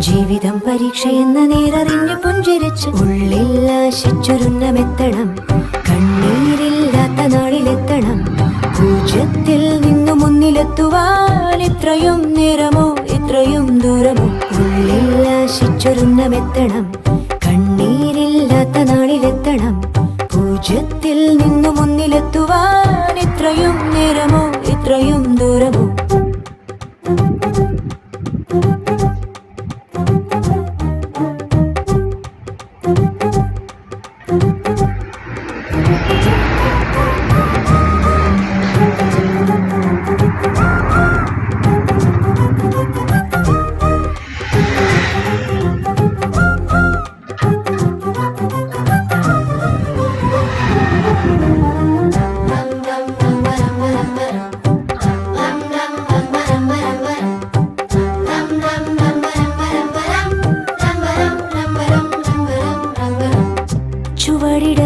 ജീവിതം പരീക്ഷയെന്ന നേരറിഞ്ഞു പുഞ്ചിരിച്ച് ഉള്ളിൽ ആശിച്ചൊരുന്നമെത്തണം. കണ്ണീരില്ലാത്ത നാളിലെത്തണം. പൂജ്യത്തിൽ നിന്നു മുന്നിലെത്തുവാൻ ഇത്രയും നേരമോ ഇത്രയും ദൂരമോ? ഉള്ളിൽ ആശിച്ചൊരുന്നമെത്തണം. കണ്ണീരില്ലാത്ത നാളിലെത്തണം. പൂജ്യത്തിൽ നിന്നു മുന്നിലെത്തുവാൻ ഇത്രയും നേരമോ ഇത്രയും ദൂരമോ? ചുവടിട